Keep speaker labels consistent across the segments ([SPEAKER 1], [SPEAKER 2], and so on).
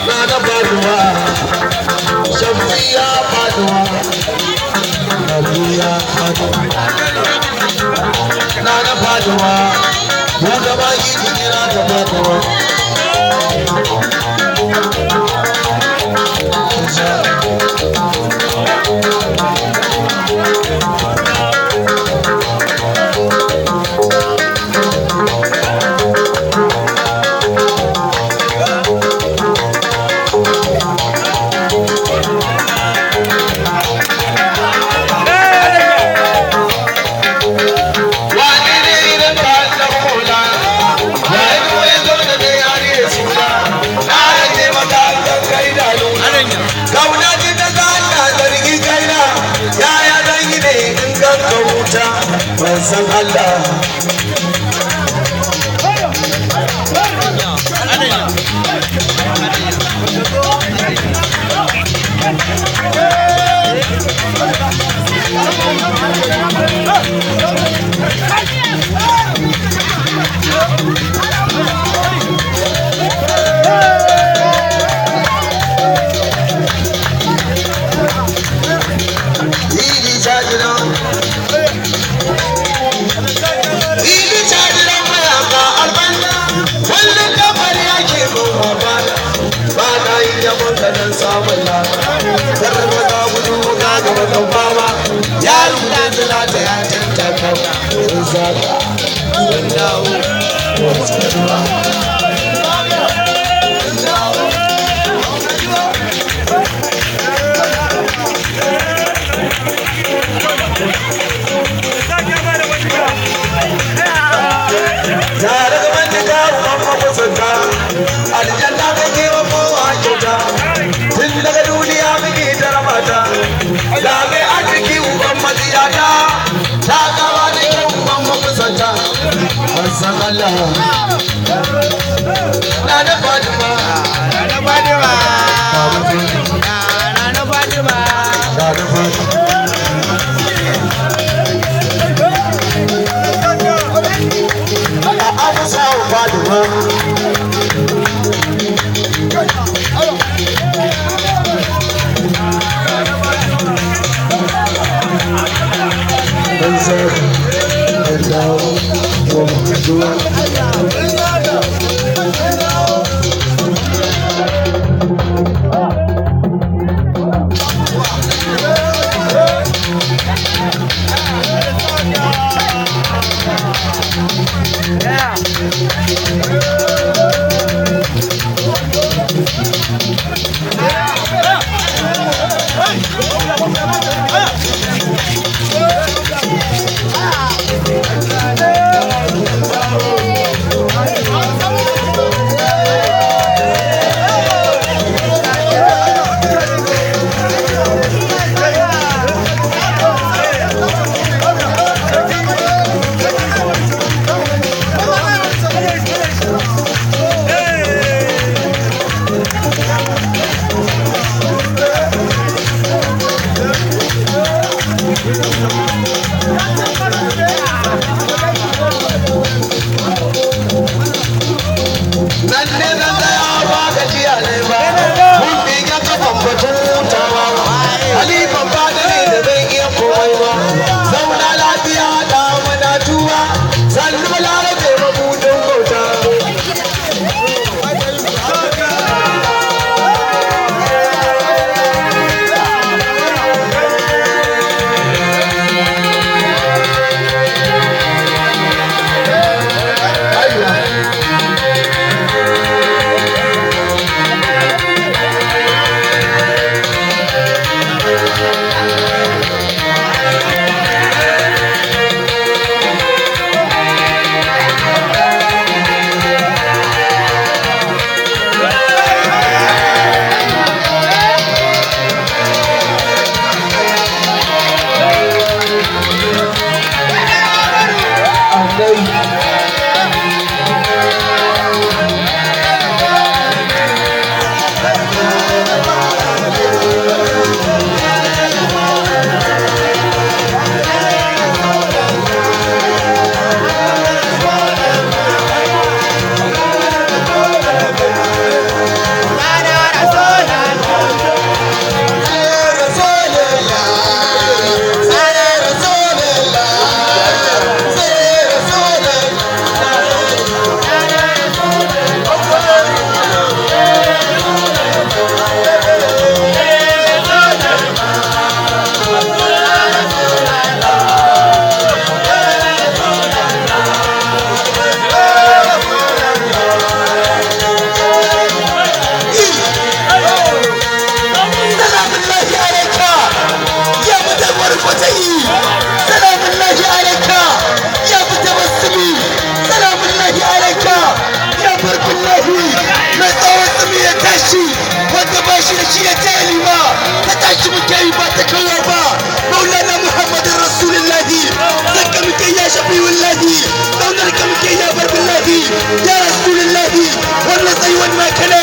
[SPEAKER 1] Nana Padua, Shamsiya Padua, Shamsiya Padua, Nana Padua, Bugaba Yidira Padua. San Allah Allah shi wanda ba shi da shi ya talima ta tashi muke yi ba ta kawo ba maulana muhammadin rasulullahi zaka muke ya shafi wallahi daunar ka muke ya bar billahi ya rasulullahi wannan tsayuwan naka ne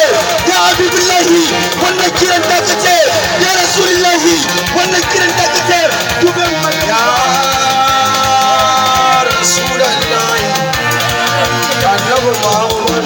[SPEAKER 1] ya habibullahi wannan kiran da ka ce ya rasulullahi wannan kiran da ka ce duban ya rasulullahi annabi muhammad